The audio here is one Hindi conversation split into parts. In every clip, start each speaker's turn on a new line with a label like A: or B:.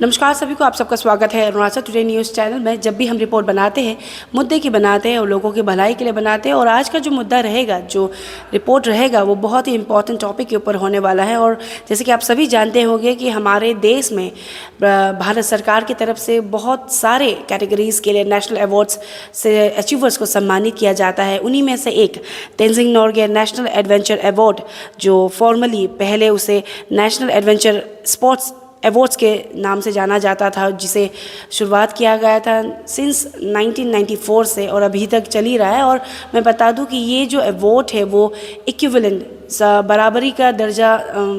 A: नमस्कार सभी को, आप सबका स्वागत है अरुणाचल टुडे न्यूज़ चैनल में। जब भी हम रिपोर्ट बनाते हैं, मुद्दे की बनाते हैं और लोगों की भलाई के लिए बनाते हैं। और आज का जो मुद्दा रहेगा, जो रिपोर्ट रहेगा, वो बहुत ही इंपॉर्टेंट टॉपिक के ऊपर होने वाला है। और जैसे कि आप सभी जानते होंगे कि हमारे देश में भारत सरकार की तरफ से बहुत सारे कैटेगरीज़ के लिए नेशनल अवार्ड्स से अचीवर्स को सम्मानित किया जाता है। उन्हीं में से एक Tenzing Norgay national adventure award, जो फॉर्मली पहले उसे नेशनल एडवेंचर स्पोर्ट्स अवार्ड्स के नाम से जाना जाता था, जिसे शुरुआत किया गया था सिंस 1994 से और अभी तक चल ही रहा है। और मैं बता दूं कि ये जो अवार्ड है वो इक्विवेलेंट बराबरी का दर्जा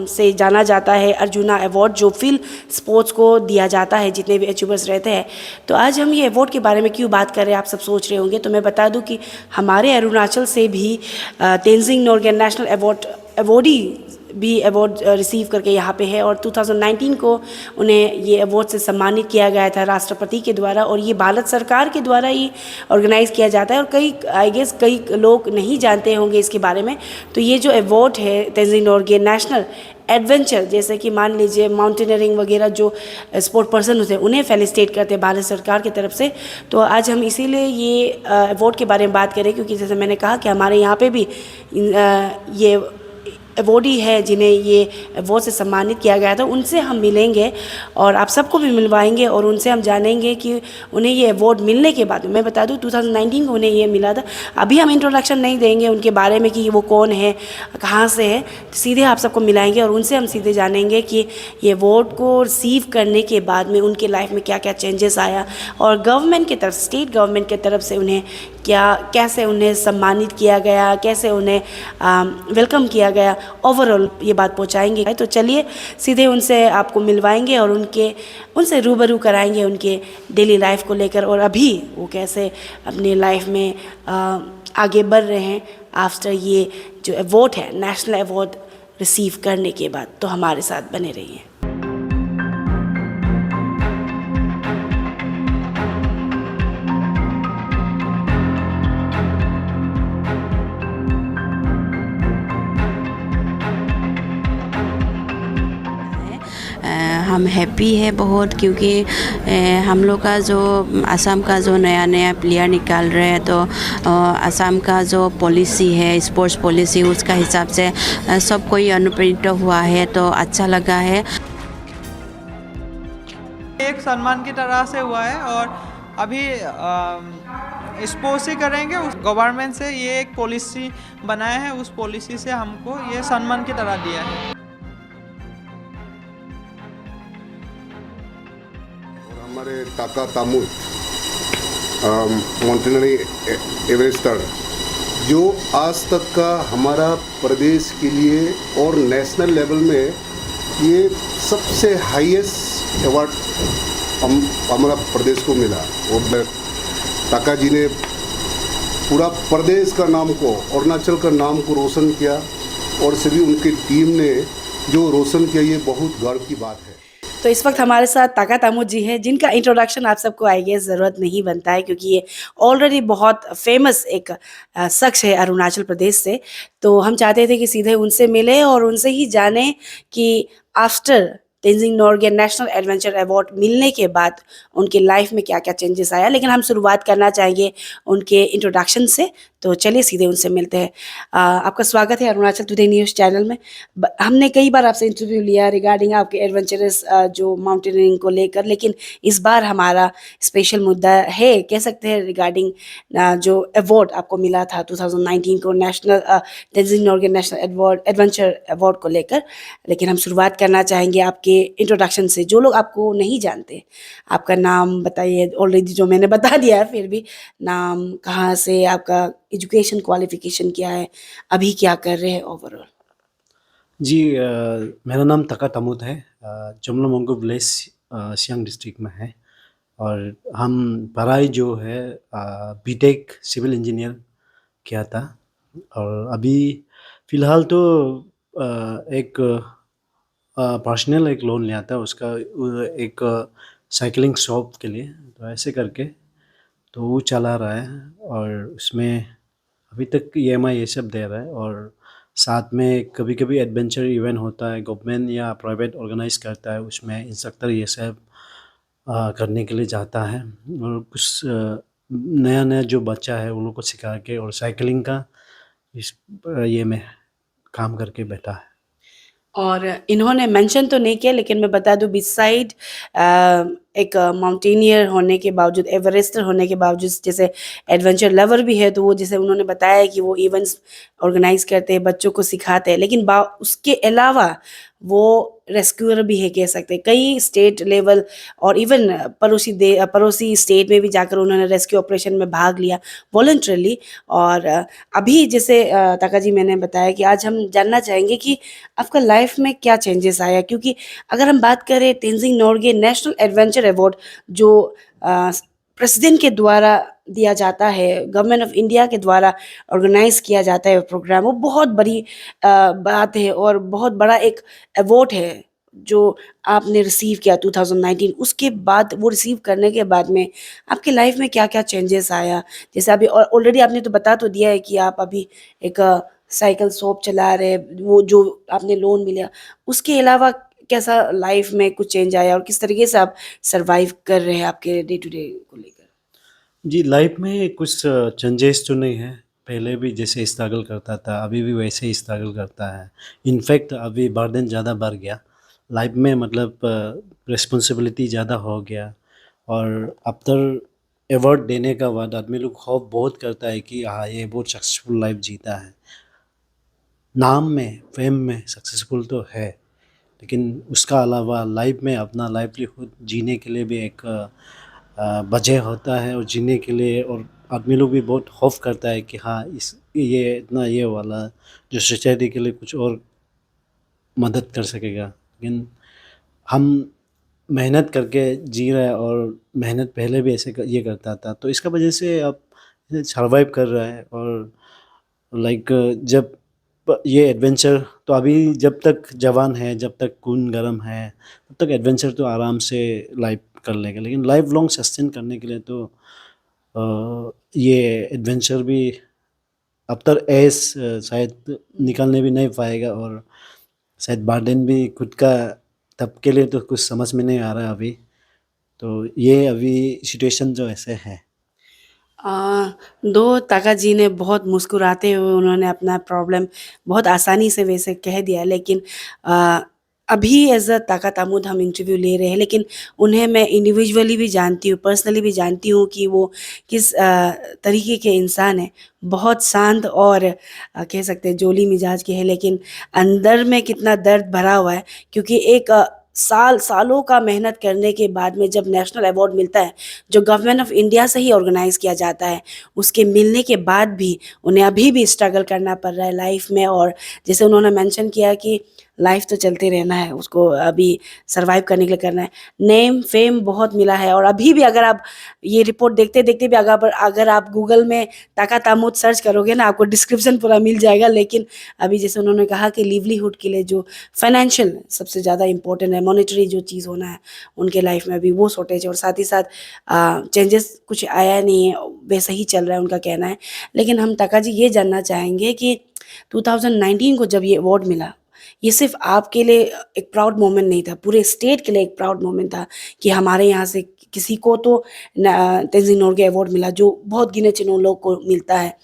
A: से जाना जाता है अर्जुना अवार्ड, जो फील्ड स्पोर्ट्स को दिया जाता है जितने भी अचीवर्स रहते हैं। तो आज हम ये अवार्ड के बारे में क्यों बात कर रहे हैं, आप सब सोच रहे होंगे। तो मैं बता दूं कि हमारे अरुणाचल से भी तेंजिंग नोर्गे नेशनल अवार्डी भी अवार्ड रिसीव करके यहाँ पे है। और 2019 को उन्हें ये अवार्ड से सम्मानित किया गया था राष्ट्रपति के द्वारा। और ये भारत सरकार के द्वारा ही ऑर्गेनाइज़ किया जाता है। और कई लोग नहीं जानते होंगे इसके बारे में। तो ये जो अवार्ड है तेंजिंग नोर्गे नेशनल एडवेंचर, जैसे कि मान लीजिए माउंटेनियरिंग वगैरह जो स्पोर्ट पर्सन होते हैं, उन्हें फेलिसिटेट करते हैं भारत सरकार की तरफ से। तो आज हम इसीलिए ये अवार्ड के बारे में बात करें, क्योंकि जैसे मैंने कहा कि हमारे यहाँ पे भी ये अवॉर्डी है जिन्हें ये अवार्ड से सम्मानित किया गया था। उनसे हम मिलेंगे और आप सबको भी मिलवाएंगे और उनसे हम जानेंगे कि उन्हें ये अवार्ड मिलने के बाद, मैं बता दूं 2019 को उन्हें ये मिला था। अभी हम इंट्रोडक्शन नहीं देंगे उनके बारे में कि वो कौन है, कहाँ से है। सीधे आप सबको मिलाएंगे और उनसे हम सीधे जानेंगे कि ये अवार्ड को रिसीव करने के बाद में उनके लाइफ में क्या क्या चेंजेस आया और गवर्नमेंट की तरफ, स्टेट गवर्नमेंट की तरफ से उन्हें कैसे उन्हें सम्मानित किया गया, कैसे उन्हें वेलकम किया गया। ओवरऑल ये बात पहुंचाएंगे। तो चलिए सीधे उनसे आपको मिलवाएंगे और उनसे रूबरू कराएंगे उनके डेली लाइफ को लेकर, और अभी वो कैसे अपनी लाइफ में आगे बढ़ रहे हैं आफ्टर ये जो अवार्ड है, नेशनल अवार्ड रिसीव करने के बाद। तो हमारे साथ बने रहिए।
B: हम हैप्पी है बहुत, क्योंकि हम लोग का जो असम का जो नया नया प्लेयर निकाल रहे हैं, तो असम का जो पॉलिसी है, स्पोर्ट्स पॉलिसी, उसका हिसाब से सब कोई अनुप्रेरित हुआ है, तो अच्छा लगा है।
C: एक सम्मान की तरह से हुआ है और अभी स्पोर्ट्स ही करेंगे। उस गवर्नमेंट से ये एक पॉलिसी बनाया है, उस पॉलिसी से हमको ये सम्मान की तरह दिया है।
D: हमारे टाका तामुत माउंटेनरी एवरेस्टर, जो आज तक का हमारा प्रदेश के लिए और नेशनल लेवल में ये सबसे हाईएस्ट अवार्ड हमारा प्रदेश को मिला। और टाका जी ने पूरा प्रदेश का नाम को, अरुणाचल का नाम को रोशन किया, और सभी उनकी टीम ने जो रोशन किया, ये बहुत गर्व की बात है।
A: तो इस वक्त हमारे साथ ताका तामुत जी हैं, जिनका इंट्रोडक्शन आप सबको आई गेस ज़रूरत नहीं बनता है, क्योंकि ये ऑलरेडी बहुत फेमस एक शख्स है अरुणाचल प्रदेश से। तो हम चाहते थे कि सीधे उनसे मिले और उनसे ही जाने कि after Tenzing Norgay national adventure award मिलने के बाद उनकी लाइफ में क्या क्या चेंजेस आया। लेकिन हम शुरुआत करना चाहेंगे उनके इंट्रोडक्शन से। तो चलिए सीधे उनसे मिलते हैं। आपका स्वागत है अरुणाचल टुडे न्यूज़ चैनल में। हमने कई बार आपसे इंटरव्यू लिया रिगार्डिंग आपके एडवेंचरस जो माउंटेनियरिंग को लेकर, लेकिन इस बार हमारा स्पेशल मुद्दा है, कह सकते हैं, रिगार्डिंग जो अवार्ड आपको मिला था 2019 को, national Tenzing Norgay national adventure award को लेकर। लेकिन हम शुरुआत करना चाहेंगे आपके इंट्रोडक्शन से। जो लोग आपको नहीं जानते, आपका नाम बताइए। ऑलरेडी जो मैंने बता दिया है, फिर भी नाम, कहाँ से, आपका एजुकेशन क्वालिफिकेशन क्या है, अभी क्या कर रहे हैं ओवरऑल।
E: जी, मेरा नाम ताका तामुत है। जुमला विलेज सियांग डिस्ट्रिक्ट में है। और हम पढ़ाई जो है बीटेक सिविल इंजीनियर किया था। और अभी फ़िलहाल तो एक पर्सनल एक लोन लिया था, उसका एक साइकिलिंग शॉप के लिए। तो ऐसे करके तो वो चला रहा है, और उसमें अभी तक EMI ये सब दे रहा है। और साथ में कभी-कभी एडवेंचर इवेंट होता है, गवर्नमेंट या प्राइवेट ऑर्गेनाइज़ करता है, उसमें इंस्ट्रक्टर ये सब करने के लिए जाता है और कुछ नया-नया जो बच्चा है, उन लोग को सिखा के और साइकिलिंग का इस ये में काम करके बैठा है।
A: और इन्होंने मेंशन तो नहीं किया, लेकिन मैं बता दूँ बिसाइड एक माउंटेनियर होने के बावजूद, एवरेस्टर होने के बावजूद, जैसे एडवेंचर लवर भी है, तो वो जैसे उन्होंने बताया कि वो इवेंट्स ऑर्गेनाइज करते हैं, बच्चों को सिखाते हैं, लेकिन उसके अलावा वो रेस्क्यूअर भी है कह सकते हैं। कई स्टेट लेवल और इवन पड़ोसी स्टेट में भी जाकर उन्होंने रेस्क्यू ऑपरेशन में भाग लिया वॉलंटरली। और अभी जैसे ताका जी मैंने बताया कि आज हम जानना चाहेंगे कि आपका लाइफ में क्या चेंजेस आया, क्योंकि अगर हम बात करें Tenzing Norgay national adventure award जो प्रेसिडेंट के द्वारा दिया जाता है, गवर्नमेंट ऑफ इंडिया के द्वारा ऑर्गेनाइज किया जाता है प्रोग्राम, वो बहुत बड़ी बात है और बहुत बड़ा एक अवार्ड है जो आपने रिसीव किया 2019। उसके बाद वो रिसीव करने के बाद में आपके लाइफ में क्या क्या चेंजेस आया? जैसे अभी ऑलरेडी आपने तो बता तो दिया है कि आप अभी एक साइकिल शॉप चला रहे हैं, वो जो आपने लोन मिला, उसके अलावा कैसा लाइफ में कुछ चेंज आया और किस तरीके से आप सरवाइव कर रहे हैं आपके डे टू डे को लेकर?
E: जी, लाइफ में कुछ चेंजेस तो नहीं है। पहले भी जैसे स्ट्रगल करता था, अभी भी वैसे ही स्ट्रगल करता है। इनफैक्ट अभी बर्डन ज़्यादा बढ़ गया। लाइफ में मतलब रिस्पॉन्सिबिलिटी ज़्यादा हो गया और आफ्टर अवार्ड देने का बाद आदमी लोग होप बहुत करता है कि हाँ, ये बहुत सक्सेसफुल लाइफ जीता है। नाम में, फेम में सक्सेसफुल तो है, लेकिन उसका अलावा लाइफ में अपना लाइवलीहुड जीने के लिए भी एक वजह होता है और जीने के लिए, और आदमी लोग भी बहुत होप करता है कि हाँ इस ये इतना ये वाला जो सोसाइटी के लिए कुछ और मदद कर सकेगा। लेकिन हम मेहनत करके जी रहे हैं और मेहनत पहले भी ऐसे ये करता था, तो इसका वजह से अब सर्वाइव कर रहा है। और लाइक जब ये एडवेंचर तो अभी जब तक जवान है, जब तक खून गर्म है, तब तक एडवेंचर तो आराम से लाइफ कर लेगा, लेकिन लाइफ लॉन्ग सस्टेन करने के लिए तो ये एडवेंचर भी अब तक ऐस शायद निकालने भी नहीं पाएगा और शायद बर्डन भी खुद का तब के लिए तो कुछ समझ में नहीं आ रहा है अभी। तो ये अभी सिचुएशन जो ऐसे है।
A: दो ताका जी ने बहुत मुस्कुराते हुए उन्होंने अपना प्रॉब्लम बहुत आसानी से वैसे कह दिया, लेकिन अ, अभी एज अ ताका तामुद हम इंटरव्यू ले रहे हैं, लेकिन उन्हें मैं इंडिविजुअली भी जानती हूँ, पर्सनली भी जानती हूँ कि वो किस तरीके के इंसान हैं। बहुत शांत और कह सकते हैं जोली मिजाज के हैं, लेकिन अंदर में कितना दर्द भरा हुआ है, क्योंकि एक सालों का मेहनत करने के बाद में जब नेशनल अवार्ड मिलता है, जो गवर्नमेंट ऑफ इंडिया से ही ऑर्गेनाइज़ किया जाता है, उसके मिलने के बाद भी उन्हें अभी भी स्ट्रगल करना पड़ रहा है लाइफ में। और जैसे उन्होंने मेंशन किया कि लाइफ तो चलते रहना है, उसको अभी सर्वाइव करने के लिए करना है। नेम फेम बहुत मिला है और अभी भी अगर आप ये रिपोर्ट देखते देखते भी अगर आप गूगल में ताका तामुत सर्च करोगे ना, आपको डिस्क्रिप्शन पूरा मिल जाएगा। लेकिन अभी जैसे उन्होंने कहा कि लिवलीहुड के लिए जो फाइनेंशियल सबसे ज़्यादा इंपॉर्टेंट है, मॉनेटरी जो चीज़ होना है उनके लाइफ में अभी वो शॉर्टेज है, और साथ ही साथ चेंजेस कुछ आया नहीं है, वैसा ही चल रहा है उनका कहना है। लेकिन हम ताका जी ये जानना चाहेंगे कि 2019 को जब ये अवार्ड मिला, ये सिर्फ आपके लिए एक प्राउड मोमेंट नहीं था, पूरे स्टेट के लिए एक प्राउड मोमेंट था कि हमारे यहाँ से किसी को तो तेंजिंग नोर्गे अवार्ड मिला, जो बहुत गिने चुने लोग को मिलता है।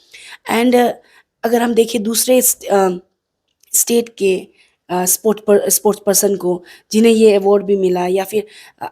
A: एंड अगर हम देखें दूसरे स्टेट के स्पोर्ट्स पर्सन को जिन्हें ये अवार्ड भी मिला, या फिर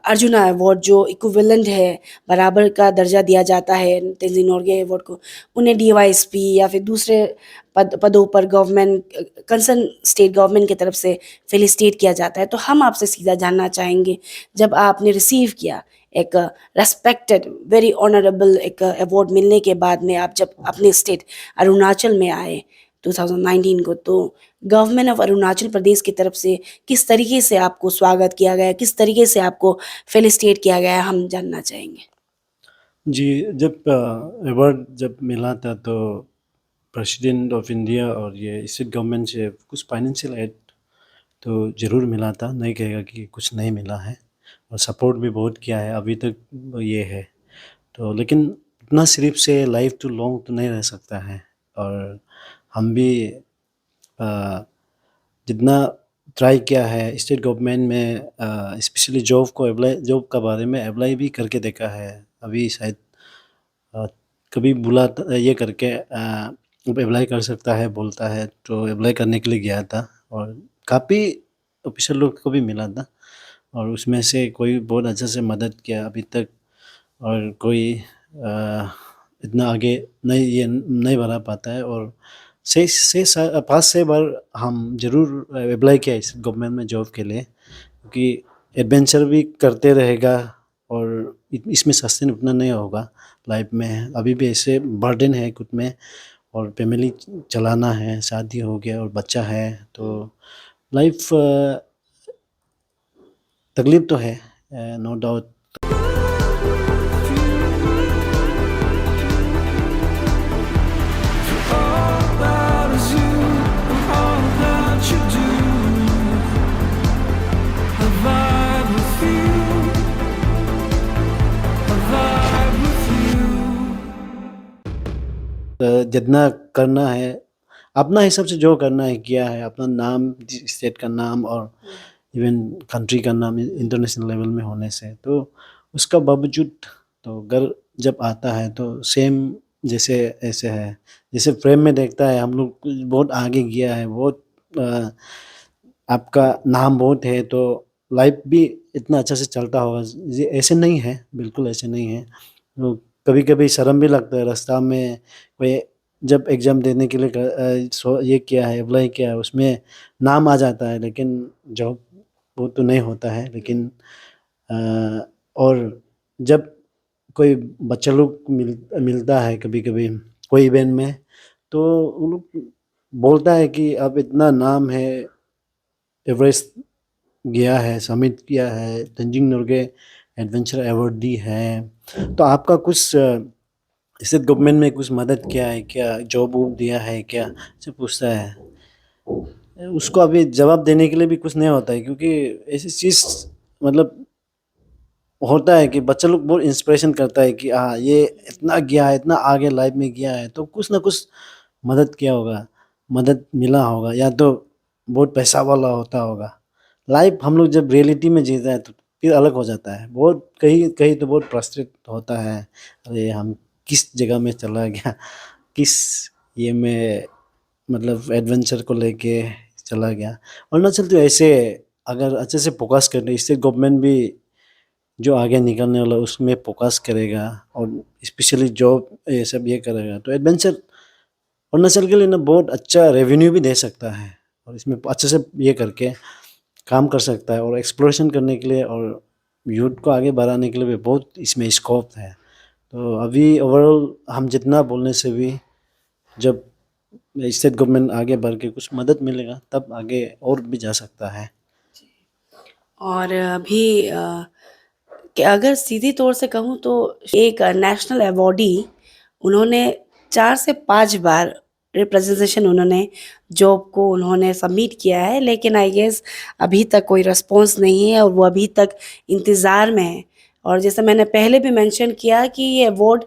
A: अर्जुना अवार्ड जो इक्विवेलेंट है, बराबर का दर्जा दिया जाता है तेंजिंग नोर्गे अवार्ड को, उन्हें डीवाईएसपी या फिर दूसरे पदों पर गवर्नमेंट कंसर्न स्टेट गवर्नमेंट की तरफ से फेलिसिटेट किया जाता है। तो हम आपसे सीधा जानना चाहेंगे, जब आपने रिसीव किया एक रेस्पेक्टेड वेरी ऑनरेबल एक अवार्ड मिलने के बाद में, आप जब अपने स्टेट अरुणाचल में आए 2019 को, तो गवर्नमेंट ऑफ अरुणाचल प्रदेश की तरफ से किस तरीके से आपको स्वागत किया गया, किस तरीके से आपको फेलिसिटेट किया गया, हम जानना चाहेंगे।
E: जी, जब अवार्ड जब मिला था तो प्रेसिडेंट ऑफ इंडिया और ये स्टेट गवर्नमेंट से कुछ फाइनेंशियल एड तो ज़रूर मिला था, नहीं कहेगा कि कुछ नहीं मिला है, और सपोर्ट भी बहुत किया है अभी तक ये है। तो लेकिन इतना सिर्फ से लाइफ तो लॉन्ग तो नहीं रह सकता है, और हम भी जितना ट्राई किया है स्टेट गवर्नमेंट में, स्पेशली जॉब का बारे में अप्लाई भी करके देखा है। अभी शायद अ, कभी बुला ये करके अप्लाई कर सकता है बोलता है, तो अप्लाई करने के लिए गया था और काफ़ी ऑफिसर लोग को भी मिला था और उसमें से कोई बहुत अच्छे से मदद किया अभी तक, और कोई इतना आगे नहीं बढ़ा पाता है। और 5-6 बार हम ज़रूर अप्लाई किया इस गवर्नमेंट में जॉब के लिए, क्योंकि एडवेंचर भी करते रहेगा और इसमें सस्टेन उतना नहीं होगा लाइफ में। अभी भी ऐसे बर्डन है खुद में और फैमिली चलाना है, शादी हो गया और बच्चा है, तो लाइफ तकलीफ तो है, नो डाउट। जितना करना है अपना हिसाब से जो करना है किया है, अपना नाम स्टेट का नाम और इवन कंट्री का नाम इंटरनेशनल लेवल में होने से, तो उसका बावजूद तो घर जब आता है तो सेम जैसे ऐसे है, जैसे फ्रेम में देखता है हम लोग बहुत आगे गया है, बहुत आपका नाम बहुत है तो लाइफ भी इतना अच्छा से चलता होगा। ये ऐसे नहीं है, बिल्कुल ऐसे नहीं है। तो कभी कभी शर्म भी लगता है रास्ता में, कोई जब एग्ज़ाम देने के लिए ये किया है, अप्लाई किया है, उसमें नाम आ जाता है लेकिन जॉब वो तो नहीं होता है। लेकिन और जब कोई बच्चा लोग मिलता है कभी कभी कोई इवेंट में, तो वो लोग बोलता है कि अब इतना नाम है, एवरेस्ट गया है, समिट किया है, तेंजिंग नोर्गे एडवेंचर अवार्ड दी है, तो आपका कुछ स्टेट गवर्नमेंट में कुछ मदद किया है क्या, जॉब वॉब दिया है क्या, ऐसे पूछता है। उसको अभी जवाब देने के लिए भी कुछ नहीं होता है, क्योंकि ऐसी चीज़ मतलब होता है कि बच्चा लोग बहुत इंस्पिरेशन करता है कि हाँ ये इतना गया है, इतना आगे लाइफ में गया है, तो कुछ ना कुछ मदद किया होगा, मदद मिला होगा, या तो बहुत पैसा वाला होता होगा। लाइफ हम लोग जब रियलिटी में जीता है तो फिर अलग हो जाता है। बहुत कहीं कहीं तो बहुत फ्रस्ट्रेट होता है, अरे हम किस जगह में चला गया, किस ये में मतलब एडवेंचर को लेके चला गया। अरुणाचल तो ऐसे अगर अच्छे से फोकस करते, स्टेट गवर्नमेंट भी जो आगे निकलने वाला उसमें फोकस करेगा और स्पेशली जॉब ये सब ये करेगा, तो एडवेंचर अरुणाचल के लिए ना बहुत अच्छा रेवेन्यू भी दे सकता है और इसमें अच्छे से ये करके काम कर सकता है और एक्सप्लोरेशन करने के लिए और यूथ को आगे बढ़ाने के लिए भी बहुत इसमें स्कोप है। तो अभी ओवरऑल हम जितना बोलने से भी जब स्टेट गवर्नमेंट आगे बढ़ के कुछ मदद मिलेगा तब आगे और भी जा सकता है।
A: और अभी कि अगर सीधी तौर से कहूँ तो एक नेशनल अवॉर्डी उन्होंने 4 से 5 बार रिप्रेजेंटेशन उन्होंने जॉब को उन्होंने सबमिट किया है, लेकिन आई गेस अभी तक कोई रिस्पॉन्स नहीं है और वो अभी तक इंतज़ार में है। और जैसे मैंने पहले भी मेंशन किया कि ये अवार्ड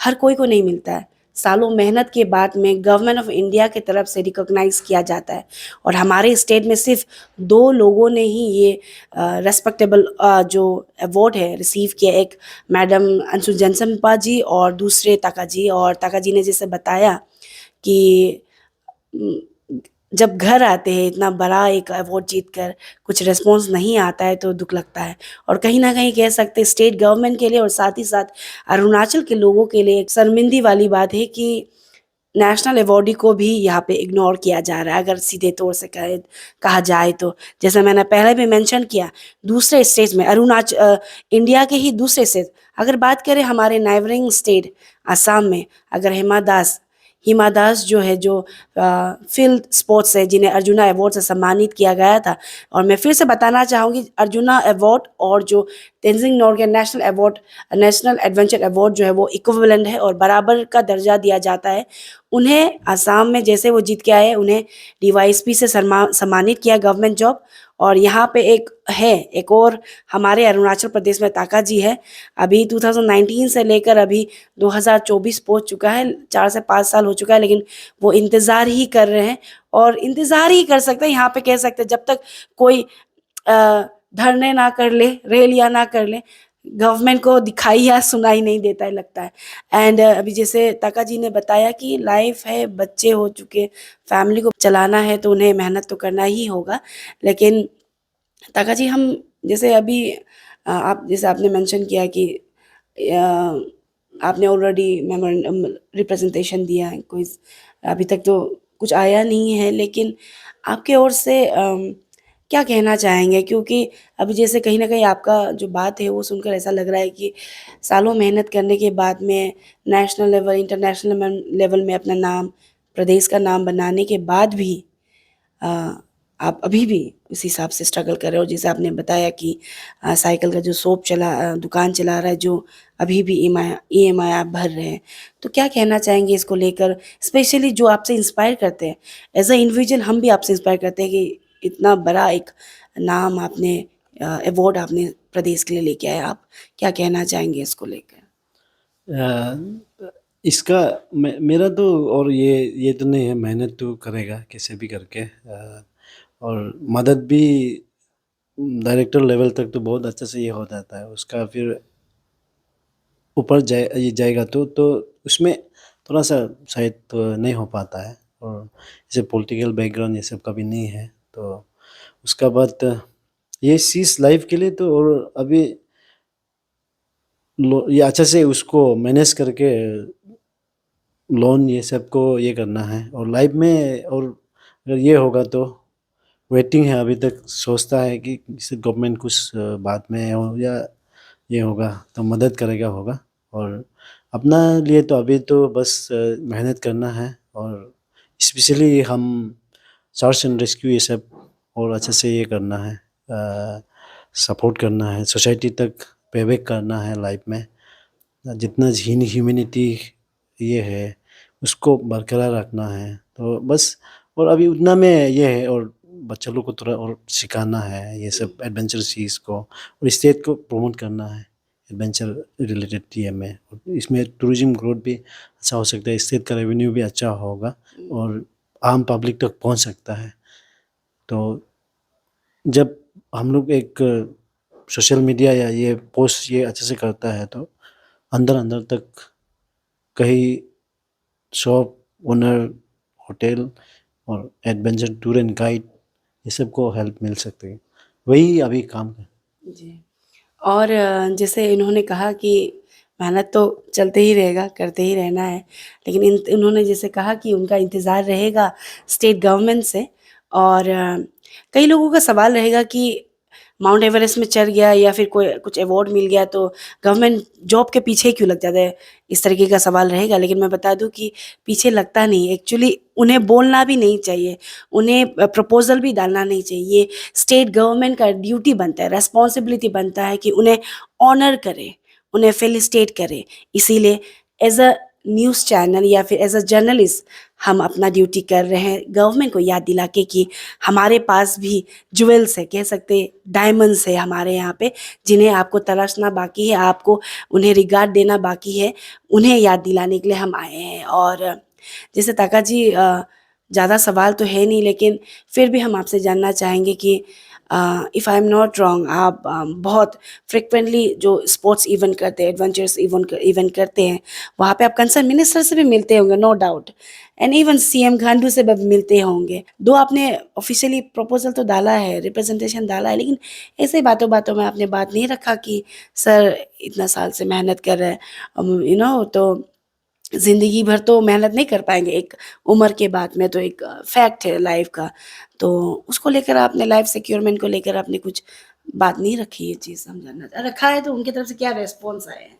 A: हर कोई को नहीं मिलता है, सालों मेहनत के बाद में गवर्नमेंट ऑफ इंडिया की तरफ से रिकॉग्नाइज किया जाता है। और हमारे स्टेट में सिर्फ 2 लोगों ने ही ये रेस्पेक्टेबल जो अवार्ड है रिसीव किया, एक मैडम अंशु जनसम्पा जी और दूसरे ताका जी। और ताका जी ने जैसे बताया कि जब घर आते हैं इतना बड़ा एक अवार्ड जीतकर कुछ रिस्पॉन्स नहीं आता है तो दुख लगता है। और कहीं ना कहीं कह सकते हैं स्टेट गवर्नमेंट के लिए और साथ ही साथ अरुणाचल के लोगों के लिए एक शर्मिंदी वाली बात है कि नेशनल अवॉर्डी को भी यहाँ पे इग्नोर किया जा रहा है, अगर सीधे तौर से कहा जाए तो। जैसे मैंने पहले भी मेंशन किया, दूसरे स्टेट में इंडिया के ही दूसरे स्टेट, अगर बात करें हमारे नाइबरिंग स्टेट असम में, अगर हिमा दास जो है, जो फील्ड स्पोर्ट्स है, जिन्हें अर्जुना अवार्ड से सम्मानित किया गया था। और मैं फिर से बताना चाहूँगी अर्जुना अवार्ड और जो Tenzing Norgay national adventure award जो है वो इक्विवेलेंट है और बराबर का दर्जा दिया जाता है। उन्हें असम में जैसे वो जीत के आए, उन्हें डीवाईएसपी से सम्मानित किया गवर्नमेंट जॉब। और यहाँ पे एक और हमारे अरुणाचल प्रदेश में ताका जी है, अभी 2019 से लेकर अभी 2024 पहुँच चुका है, 4 से 5 साल हो चुका है, लेकिन वो इंतज़ार ही कर रहे हैं और इंतज़ार ही कर सकते हैं, यहाँ पे कह सकते हैं जब तक कोई धरने ना कर ले, रैलियाँ ना कर ले, गवर्नमेंट को दिखाई या सुनाई नहीं देता है लगता है। एंड अभी जैसे ताका जी ने बताया कि लाइफ है, बच्चे हो चुके, फैमिली को चलाना है तो उन्हें मेहनत तो करना ही होगा। लेकिन ताका जी हम जैसे अभी आप जैसे आपने मेंशन किया कि आपने ऑलरेडी मेमोरेंडम रिप्रेजेंटेशन दिया है, कोई अभी तक तो कुछ आया नहीं है, लेकिन आपके ओर से क्या कहना चाहेंगे? क्योंकि अभी जैसे कहीं न कहीं आपका जो बात है वो सुनकर ऐसा लग रहा है कि सालों मेहनत करने के बाद में नेशनल लेवल, इंटरनेशनल लेवल में अपना नाम, प्रदेश का नाम बनाने के बाद भी अ, आप अभी भी उस हिसाब से स्ट्रगल कर रहे हो। जैसे आपने बताया कि साइकिल का जो दुकान चला रहा है, जो अभी भी ईएमआई आप भर रहे हैं। तो क्या कहना चाहेंगे इसको लेकर? स्पेशली जो आपसे इंस्पायर करते हैं, एज़ अ इंडिविजुअल हम भी आपसे इंस्पायर करते हैं कि इतना बड़ा एक नाम आपने अवार्ड आपने प्रदेश के लिए लेके आए। आप क्या कहना चाहेंगे इसको लेकर?
E: इसका मेरा तो और ये तो नहीं है, मेहनत तो करेगा कैसे भी करके, और मदद भी डायरेक्टर लेवल तक तो बहुत अच्छा से ये हो जाता है। उसका फिर ऊपर ये जाएगा तो उसमें थोड़ा सा शायद तो नहीं हो पाता है, और जैसे पॉलिटिकल बैकग्राउंड ये सब कभी नहीं है, तो उसका बाद ये चीज़ लाइफ के लिए तो, और अभी ये अच्छा से उसको मैनेज करके लोन ये सब को ये करना है, और लाइफ में, और अगर ये होगा तो वेटिंग है अभी तक, सोचता है कि किसी गवर्नमेंट कुछ बाद में हो या ये होगा तो मदद करेगा होगा, और अपना लिए तो अभी तो बस मेहनत करना है, और स्पेशली हम सर्च एंड रेस्क्यू ये सब और अच्छे से ये करना है, सपोर्ट करना है, सोसाइटी तक पेबैक करना है लाइफ में, जितना ह्यूमैनिटी ये है उसको बरकरार रखना है, तो बस। और अभी उतना में ये है, और बच्चों लोग को थोड़ा और सिखाना है ये सब एडवेंचर चीज़ को, और स्टेट को प्रमोट करना है एडवेंचर रिलेटेड ये में, और इसमें टूरिज्म ग्रोथ भी अच्छा हो सकता है, स्टेट का रेवेन्यू भी अच्छा होगा, और आम पब्लिक तक पहुंच सकता है। तो जब हम लोग एक सोशल मीडिया या ये पोस्ट ये अच्छे से करता है, तो अंदर अंदर तक कहीं शॉप ओनर, होटल और एडवेंचर टूर एंड गाइड ये सब को हेल्प मिल सकती है, वही अभी काम है।
A: जी। और जैसे इन्होंने कहा कि मेहनत तो चलते ही रहेगा, करते ही रहना है, लेकिन इन्होंने जैसे कहा कि उनका इंतज़ार रहेगा स्टेट गवर्नमेंट से, और कई लोगों का सवाल रहेगा कि माउंट एवरेस्ट में चढ़ गया या फिर कोई कुछ अवार्ड मिल गया तो गवर्नमेंट जॉब के पीछे क्यों लग जाता है, इस तरीके का सवाल रहेगा। लेकिन मैं बता दूं कि पीछे लगता नहीं, एक्चुअली उन्हें बोलना भी नहीं चाहिए, उन्हें प्रपोजल भी डालना नहीं चाहिए। ये स्टेट गवर्नमेंट का ड्यूटी बनता है, रेस्पॉन्सिबिलिटी बनता है कि उन्हें ऑनर करे, उन्हें फेलिसिटेट करे। इसीलिए एज अ न्यूज़ चैनल या फिर एज अ जर्नलिस्ट हम अपना ड्यूटी कर रहे हैं, गवर्नमेंट को याद दिला के कि हमारे पास भी ज्वेल्स है, कह सकते डायमंड्स है हमारे यहाँ पे, जिन्हें आपको तलाशना बाकी है, आपको उन्हें रिगार्ड देना बाकी है, उन्हें याद दिलाने के लिए हम आए हैं। और जैसे ताका जी ज़्यादा सवाल तो है नहीं, लेकिन फिर भी हम आपसे जानना चाहेंगे कि if I am not wrong, आप बहुत फ्रिक्वेंटली जो स्पोर्ट्स इवेंट करते हैं, एडवेंचरस इवेंट करते हैं, वहाँ पे आप कंसर्न मिनिस्टर से भी मिलते होंगे, no doubt, and even CM Khandu से भी मिलते होंगे। दो आपने ऑफिशियली प्रपोजल तो डाला है, रिप्रेजेंटेशन डाला है, लेकिन ऐसे ही बातों बातों में आपने बात नहीं रखा कि सर इतना साल से मेहनत कर रहे हैं, तो ज़िंदगी भर तो मेहनत नहीं कर पाएंगे, एक उम्र के बाद में तो एक फैक्ट है लाइफ का। तो उसको लेकर आपने लाइफ सिक्योरमेंट को लेकर आपने कुछ बात नहीं रखी, ये चीज़ हम जानना रखा है तो उनकी तरफ से क्या रिस्पॉन्स आए हैं?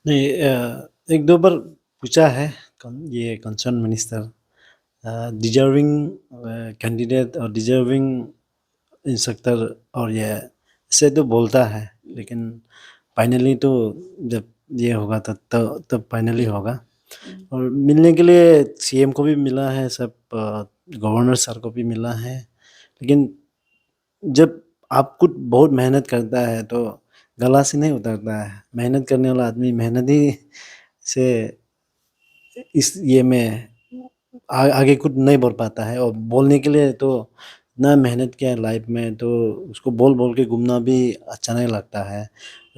E: नहीं, एक दो बार पूछा है ये कंसर्न मिनिस्टर, डिजर्विंग कैंडिडेट और डिजर्विंग इंस्ट्रक्टर, और ये ऐसे तो बोलता है, लेकिन फाइनली तो जब ये होगा तब फाइनली होगा। और मिलने के लिए सीएम को भी मिला है, सब गवर्नर सर को भी मिला है, लेकिन जब आप कुछ बहुत मेहनत करता है तो गला से नहीं उतरता है। मेहनत करने वाला आदमी मेहनत ही से इस ये में आगे कुछ नहीं बोल पाता है, और बोलने के लिए तो इतना मेहनत किया है लाइफ में, तो उसको बोल बोल के घूमना भी अच्छा नहीं लगता है।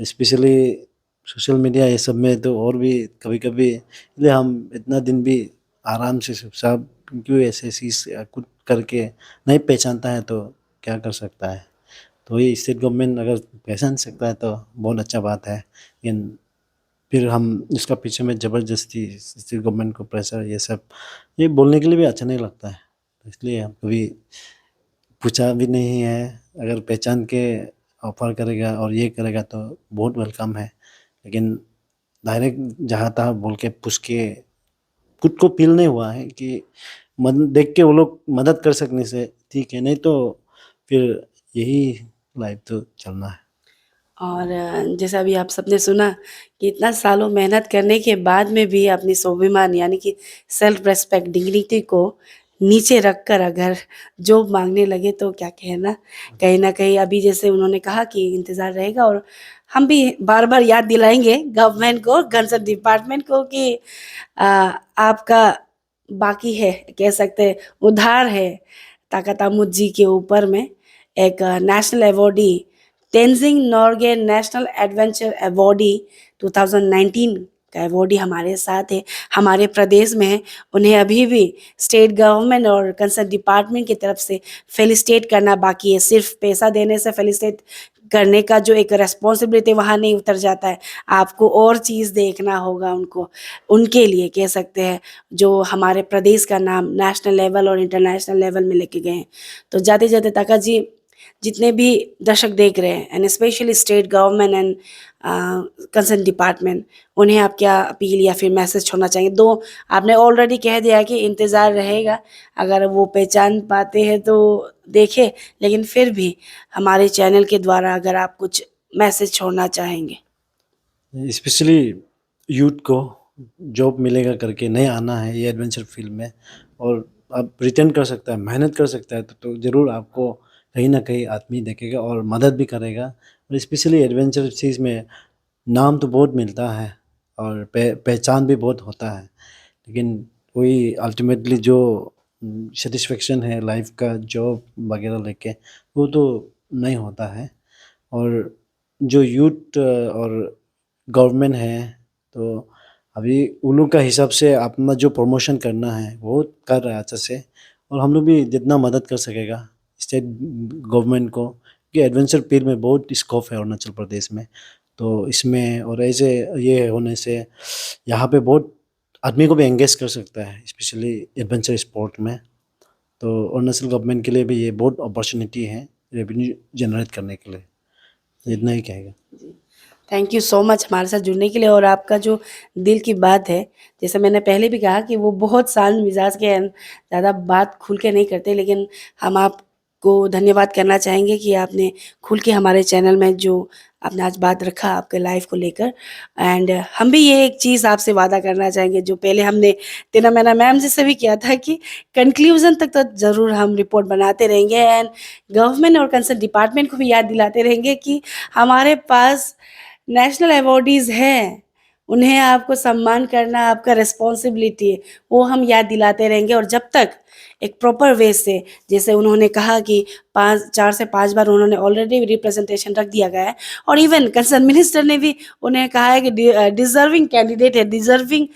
E: स्पेशली सोशल मीडिया ये सब में तो और भी कभी कभी, इसलिए हम इतना दिन भी आराम से सब क्यों ऐसे चीज कुछ करके नहीं पहचानता है तो क्या कर सकता है। तो ये स्टेट गवर्नमेंट अगर पहचान सकता है तो बहुत अच्छा बात है, लेकिन फिर हम इसका पीछे में ज़बरदस्ती स्टेट गवर्नमेंट को प्रेशर ये सब ये बोलने के लिए भी अच्छा नहीं लगता है। तो इसलिए हम कभी पूछा भी नहीं है, अगर पहचान के ऑफ़र करेगा और ये करेगा तो बहुत वेलकम है, लेकिन डायरेक्ट जहाँ-तहाँ बोल के पूछ के खुद को फ़ील नहीं हुआ है कि देख के वो लोग मदद कर सकने से ठीक है, नहीं तो फिर यही लाइफ तो चलना है।
A: और जैसा अभी आप सबने सुना कि इतना सालों मेहनत करने के बाद में भी अपनी स्वाभिमान यानी कि सेल्फ रिस्पेक्ट डिग्निटी को नीचे रखकर अगर जॉब मांगने लगे तो क्या कहना। कहीं ना कहीं अभी जैसे उन्होंने कहा कि इंतज़ार रहेगा, और हम भी बार बार याद दिलाएंगे गवर्नमेंट को, कंसर्न डिपार्टमेंट को कि आपका बाकी है, कह सकते हैं उधार है ताकत अहमद जी के ऊपर में। एक national awardee Tenzing Norgay national adventure awardee 2019 का अवॉर्डी हमारे साथ है, हमारे प्रदेश में है। उन्हें अभी भी स्टेट गवर्नमेंट और कंसर्न डिपार्टमेंट की तरफ से फेलिसिटेट करना बाकी है। सिर्फ पैसा देने से फेलिसिटेट करने का जो एक रेस्पॉन्सिबिलिटी वहाँ नहीं उतर जाता है, आपको और चीज़ देखना होगा उनको, उनके लिए कह सकते हैं जो हमारे प्रदेश का नाम नेशनल लेवल और इंटरनेशनल लेवल में लेके गए हैं। तो जाते जाते ताका जी, जितने भी दर्शक देख रहे हैं and specially state government and concern department, उन्हें आप क्या अपील या फिर मैसेज छोड़ना चाहेंगे? दो आपने ऑलरेडी कह दिया कि इंतज़ार रहेगा, अगर वो पहचान पाते हैं तो देखें, लेकिन फिर भी हमारे चैनल के द्वारा अगर आप कुछ मैसेज छोड़ना चाहेंगे।
E: स्पेशली यूथ को जॉब मिलेगा करके नहीं आना है ये एडवेंचर फील्ड में, और आप रिटर्न कर सकता है, मेहनत कर सकता है तो ज़रूर आपको कहीं ना कहीं आदमी देखेगा और मदद भी करेगा। और स्पेशली एडवेंचर चीज़ में नाम तो बहुत मिलता है और पहचान भी बहुत होता है, लेकिन कोई अल्टीमेटली जो सेटिस्फेक्शन है लाइफ का जॉब वगैरह लेके वो तो नहीं होता है। और जो यूथ और गवर्नमेंट है तो अभी उन लोग का हिसाब से अपना जो प्रमोशन करना है वो कर रहा है अच्छे से, और हम लोग भी जितना मदद कर सकेगा स्टेट गवर्नमेंट को, कि एडवेंचर फील्ड में बहुत स्कोप है अरुणाचल प्रदेश में। तो इसमें और ऐसे ये होने से यहाँ पे बहुत आदमी को भी एंगेज कर सकता है स्पेशली एडवेंचर स्पोर्ट में। तो अरुणाचल गवर्नमेंट के लिए भी ये बहुत अपॉर्चुनिटी है रेवेन्यू जनरेट करने के लिए। इतना ही कहेगा।
A: थैंक यू सो मच हमारे साथ जुड़ने के लिए, और आपका जो दिल की बात है, जैसे मैंने पहले भी कहा कि वो बहुत शांत मिजाज के हैं, ज़्यादा बात खुल के नहीं करते, लेकिन हम आपको धन्यवाद करना चाहेंगे कि आपने खुल के हमारे चैनल में जो आपने आज बात रखा आपके लाइफ को लेकर। एंड हम भी ये एक चीज़ आपसे वादा करना चाहेंगे जो पहले हमने तेना मैना मैम जी से भी किया था कि कंक्लूजन तक तो ज़रूर हम रिपोर्ट बनाते रहेंगे, एंड गवर्नमेंट और कंसर्न डिपार्टमेंट को भी याद दिलाते रहेंगे कि हमारे पास नेशनल अवॉर्डीज़ हैं, उन्हें आपको सम्मान करना आपका रिस्पॉन्सिबिलिटी है, वो हम याद दिलाते रहेंगे। और जब तक एक प्रॉपर वे से, जैसे उन्होंने कहा कि 4 से 5 बार उन्होंने ऑलरेडी रिप्रेजेंटेशन रख दिया गया है, और इवन कंसर्न मिनिस्टर ने भी उन्हें कहा है कि डिज़र्विंग कैंडिडेट है, डिज़र्विंग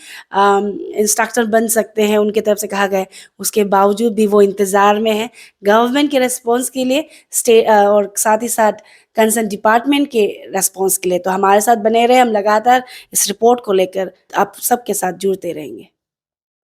A: इंस्ट्रक्टर बन सकते हैं, उनकी तरफ से कहा गया है। उसके बावजूद भी वो इंतज़ार में है गवर्नमेंट के रिस्पॉन्स के लिए, और साथ ही साथ कंसर्न डिपार्टमेंट के रेस्पॉन्स के लिए। तो हमारे साथ बने रहे, हम लगातार इस रिपोर्ट को लेकर आप सबके साथ जुड़ते रहेंगे।